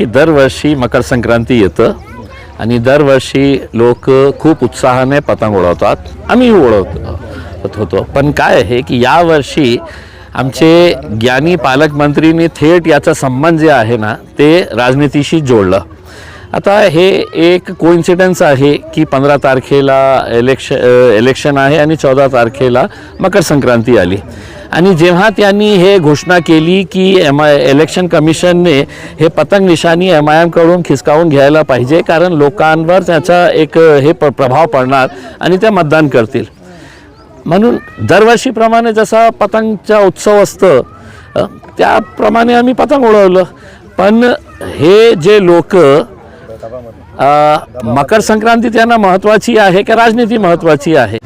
की दरवर्षी मकर संक्रांती येतं आणि दरवर्षी लोक खूप उत्साहाने पतंग उडवतात, आम्ही उडवत होतो. पण काय आहे की यावर्षी आमचे ज्ञानी पालकमंत्रींनी थेट याचा संबंध जे आहे ना ते राजनीतीशी जोडलं. आता हे एक कोइन्सिडन्स आहे की 15 तारखेला इलेक्शन आहे आणि 14 तारखेला मकर संक्रांती आली. आणि जेव्हा त्यांनी हे घोषणा केली की इलेक्शन कमिशनने हे पतंग निशाणी MIM कडून खिसकावून घ्यायला पाहिजे, कारण लोकांवर त्याचा एक हे प्रभाव पडणार आणि ते मतदान करतील. म्हणून दरवर्षीप्रमाणे जसा पतंगचा उत्सव असतं त्याप्रमाणे आम्ही पतंग उडवलं. पण हे जे लोक मकर संक्रांती त्यांना महत्त्वाची आहे की राजनीती महत्त्वाची आहे.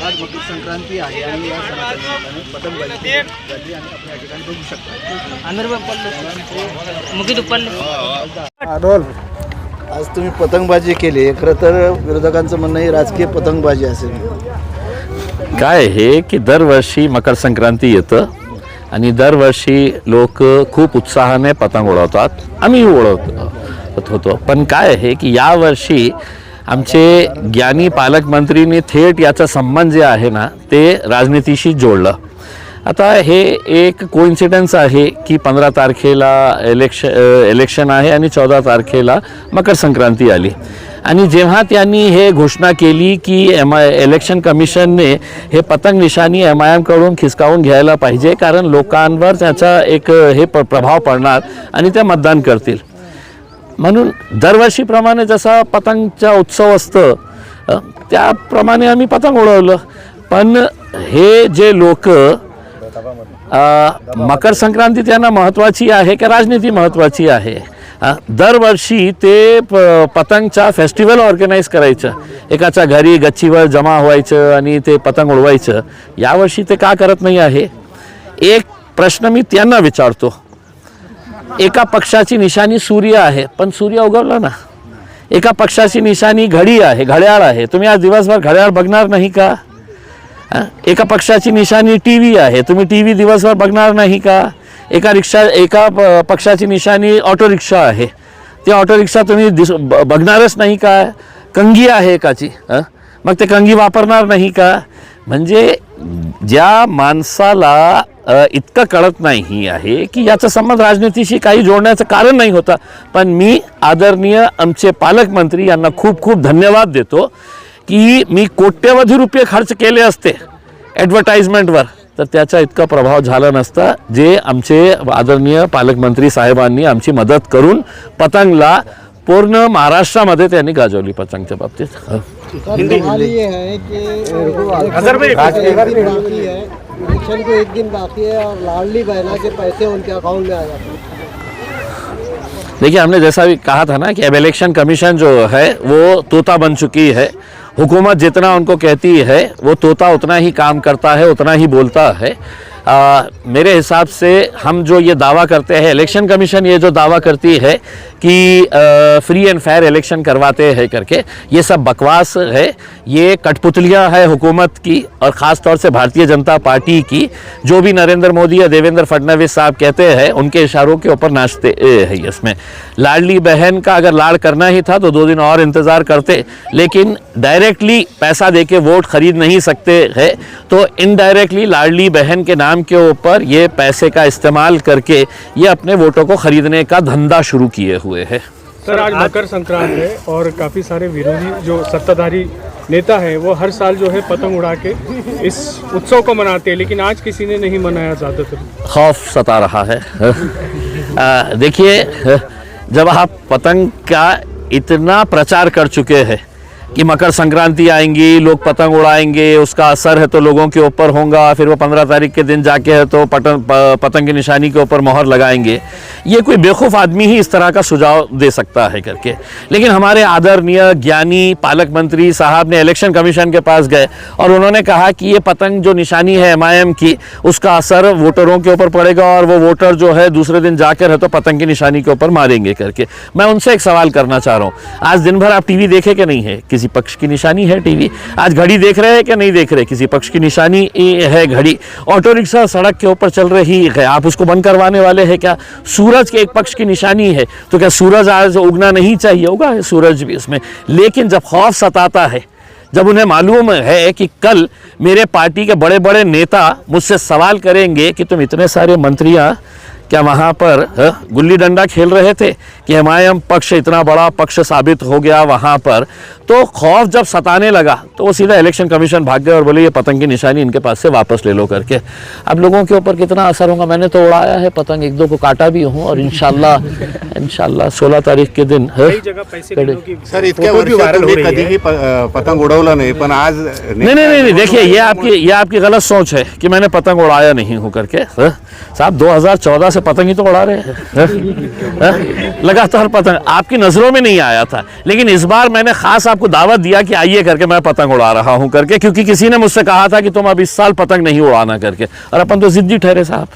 आज मकर संक्रांती आहे आणि या सणाच्या निमित्ताने पतंगबाजी आणि आपण या ठिकाणी बघू शकता. आज तुम्ही पतंगबाजी केली. खरं तर विरोधकांचं म्हणणं ही राजकीय पतंगबाजी असेल. काय आहे की दरवर्षी मकर संक्रांती येतं आणि दरवर्षी लोक खूप उत्साहाने पतंग उडवतात, आम्ही उडवत होतो. पण काय आहे की यावर्षी आमचे ज्ञानी पालकमंत्रींनी थेट याचा संबंध जे आहे ना ते राजनीतीशी जोडलं. आता हे एक कोइन्सिडन्स आहे की 15 तारखेला इलेक्शन आहे आणि 14 तारखेला मकर संक्रांती आली. आणि जेव्हा त्यांनी हे घोषणा केली की इलेक्शन कमिशनने हे पतंग निशाणी MIM कडून खिसकावून घ्यायला पाहिजे, कारण लोकांवर त्याचा एक हे प्रभाव पडणार आणि ते मतदान करतील. म्हणून दरवर्षीप्रमाणे जसा पतंगचा उत्सव असतं त्याप्रमाणे आम्ही पतंग उडवलं. पण हे जे लोक मकर संक्रांती त्यांना महत्त्वाची आहे की राजनीती महत्त्वाची आहे. दरवर्षी ते पतंगचा फेस्टिवल ऑर्गनाईज करायचं, एकाच्या घरी गच्चीवर जमा व्हायचं आणि ते पतंग उडवायचं. यावर्षी ते का करत नाही आहे? एक प्रश्न मी त्यांना विचारतो. एका पक्षाची निशाणी सूर्य आहे, पण सूर्य उगवला ना. एका पक्षाची निशाणी घडी आहे, घड्याळ आहे, तुम्ही आज दिवसभर घड्याळ बघणार नाही का? एका पक्षाची निशाणी TV आहे, तुम्ही TV दिवसभर बघणार नाही का? एका पक्षाची निशाणी ऑटो रिक्षा आहे, ती ऑटो रिक्षा तुम्ही बघणारच नाही का? कंगी आहे एकाची, मग ते कंगी वापरणार नाही का? म्हणजे ज्या माणसाला इतकं कळत नाही आहे की याचा संबंध राजनीतीशी काही जोडण्याचं कारण नाही होता. पण मी आदरणीय आमचे पालकमंत्री यांना खूप खूप धन्यवाद देतो की मी कोट्यवधी रुपये खर्च केले असते ॲडव्हर्टाइजमेंटवर तर त्याचा इतका प्रभाव झाला नसता, जे आमचे आदरणीय पालकमंत्री साहेबांनी आमची मदत करून पतंगला पूर्ण महाराष्ट्रामध्ये त्यांनी गाजवली पतंगच्या बाबतीत. इलेक्शन को एक दिन बाकी है और लाडली बहना के पैसे उनके अकाउंट में आ जाते हैं. देखिए, हमने जैसा भी कहा था ना कि अब इलेक्शन कमीशन जो है वो तोता बन चुकी है. हुकूमत जितना उनको कहती है वो तोता उतना ही काम करता है, उतना ही बोलता है. मेरे हिसाब से हम जो ये दावा करते हैं, इलेक्शन कमीशन ये जो दावा करती है कि फ्री एंड फेयर इलेक्शन करवाते हैं करके, ये सब बकवास है. ये कठपुतलियां है हुकूमत की और ख़ास तौर से भारतीय जनता पार्टी की. जो भी नरेंद्र मोदी या देवेंद्र फडणवीस साहब कहते हैं उनके इशारों के ऊपर नाचते हैं. इसमें लाडली बहन का अगर लाड़ करना ही था तो 2 दिन और इंतज़ार करते, लेकिन डायरेक्टली पैसा देके वोट खरीद नहीं सकते हैं तो इनडायरेक्टली लाडली बहन के नाम के ऊपर ये पैसे का इस्तेमाल करके ये अपने वोटों को खरीदने का धंधा शुरू किए हुए हैं. सर, आज मकर संक्रांत है और काफ़ी सारे विरोधी जो सत्ताधारी नेता हैं वो हर साल जो है पतंग उड़ा के इस उत्सव को मनाते हैं, लेकिन आज किसी ने नहीं मनाया. ज़्यादातर खौफ सता रहा है. देखिए, जब आप पतंग का इतना प्रचार कर चुके हैं, कि मकर संक्रांति आएंगी, लोग पतंग उड़ाएंगे, उसका असर है तो लोगों के ऊपर होगा, फिर वो 15 तारीख के दिन जाके है तो पतंग की निशानी के ऊपर मोहर लगाएंगे। ये कोई बेवकूफ़ आदमी ही इस तरह का सुझाव दे सकता है करके। लेकिन हमारे आदरणीय ज्ञानी पालक मंत्री साहब ने इलेक्शन कमीशन के पास गए और उन्होंने कहा कि ये पतंग जो निशानी है MIM की, उसका असर वोटरों के ऊपर पड़ेगा और वो वोटर जो है दूसरे दिन जाकर है तो पतंग की निशानी के ऊपर मारेंगे करके। मैं उनसे एक सवाल करना चाह रहा हूँ, आज दिन भर आप टीवी देखे कि नहीं है? किसी पक्ष की निशानी है टीवी? आज घड़ी देख रहे हैं कि नहीं देख रहे? किसी पक्ष की निशानी है घड़ी। ऑटो रिक्शा सड़क के ऊपर चल रही है, आप उसको बंद करवाने वाले हैं क्या? सूरज के एक पक्ष की निशानी है तो क्या सूरज आज उगना नहीं चाहिए? उगा है सूरज भी उसमें। लेकिन जब खौफ सताता है, जब उन्हें मालूम है कि कल मेरे पार्टी के बड़े बड़े नेता मुझसे सवाल करेंगे कि तुम इतने सारे मंत्रियां क्या वहाँ पर गुल्ली डंडा खेल रहे थे कि MIM पक्ष इतना बड़ा पक्ष साबित हो गया वहाँ पर, तो खौफ जब सताने लगा तो वो सीधा इलेक्शन कमीशन भाग गए और बोले ये पतंग की निशानी इनके पास से वापस ले लो करके। अब लोगों के ऊपर कितना असर होगा? मैंने तो उड़ाया है पतंग, एक दो को काटा भी हूँ और इंशाल्लाह 16 तारीख के दिन सर इतक्या वर्षात तुम्ही कधीही पतंग उडवलं नाही, पण आज नहीं, देखिए ये आपकी गलत सोच है कि मैंने पतंग उड़ाया नहीं हूँ करके। साहब 2014 से पतंग ही तो उड़ा रहे हैं, लगातार पतंग। आपकी नजरों में नहीं आया था, लेकिन इस बार मैंने खास आपको दावत दिया कि आइए करके मैं पतंग उड़ा रहा हूं करके, क्योंकि किसी ने मुझसे कहा था कि तुम अब इस साल पतंग नहीं उड़ाना करके, और अपन तो जिद्दी ठहरे साहब।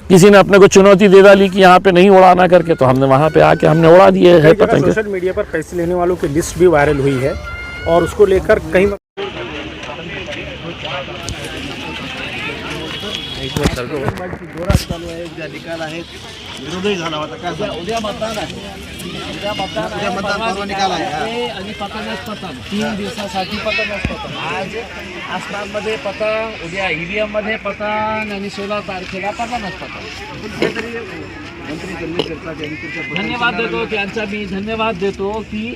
किसी ने अपने को चुनौती दे डाली कि यहाँ पे नहीं उड़ाना करके, तो हमने वहाँ पे आके हमने उड़ा दिए है पतंग। सोशल मीडिया पर पैसे लेने वालों की लिस्ट भी वायरल हुई है और उसको लेकर कहीं जोरात चालू आहे, उद्या निकाल आहेत, विरोधही झाला होता का? उद्या मतदान आहे, उद्या मतदान परवा निकाल आहे आणि पतंगच पतंग, 3 दिवसासाठी पतंगच पतंग। आज आसमानमध्ये पतंग, उद्या EVM मध्ये पतंग आणि 16 तारखेला पतंगच पतंग। धन्यवाद देतो त्यांचा, मी धन्यवाद देतो की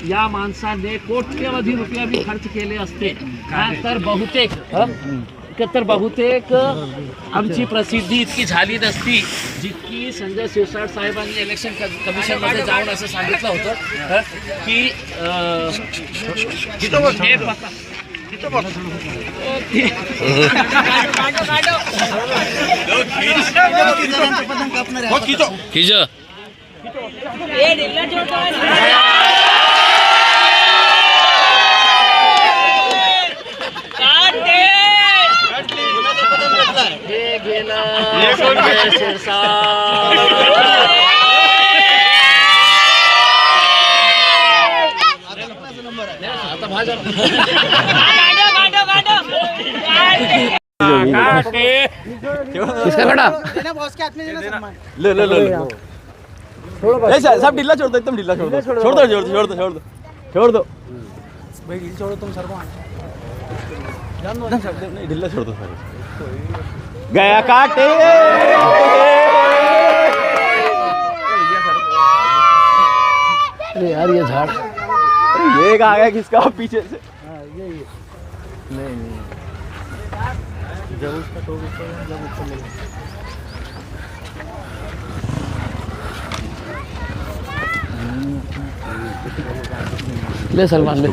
या माणसाने कोट्यवधी रुपये मी खर्च केले असते तर बहुतेक आमची प्रसिद्धी इतकी झाली नसती जितकी संजय शिरसाट साहेबांनी इलेक्शन कमिशन मध्ये जाऊन असं सांगितलं होतं की किसका बेटा ले सब ढीला छोड़ दो, एकदम ढीला छोड़ दो, छोड़ दो भाई, छोड़ो तुम सर को, नहीं ढीला छोड़ दो सर। गया काटे अरे यार ये झाड़ ये आ गया किसका पीछे से? नहीं जब उसका तो जब उसको मिला ले सलमान ले,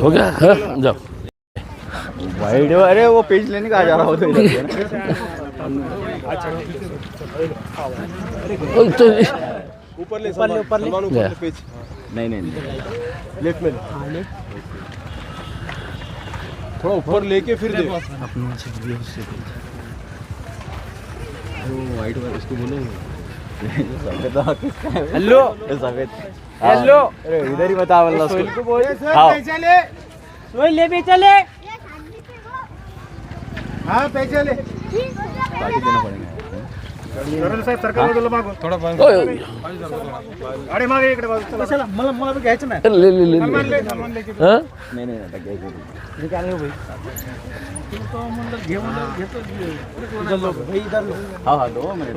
हो गया जाओ। वाइड, अरे वो पेज लेने का आ जा रहा हो तो तो ऊपर ले पेज, नहीं लेफ्ट में थोड़ा ऊपर लेके फिर दे वाइट वाला उसको बोलो हेलो सफेद हेलो, अरे इधर ही बता वाला उसको ले चले हाँ पैसे ले पार्टी देना पड़ेगा। साहेब सरकार मागो थोडा अरे मागे इकडे बाजू चला, मला घ्यायचं नाही, ले नाही आता घ्यायचं नाही काय भाई तो म्हणलं घेऊन घेतो, हा 2 मिनिट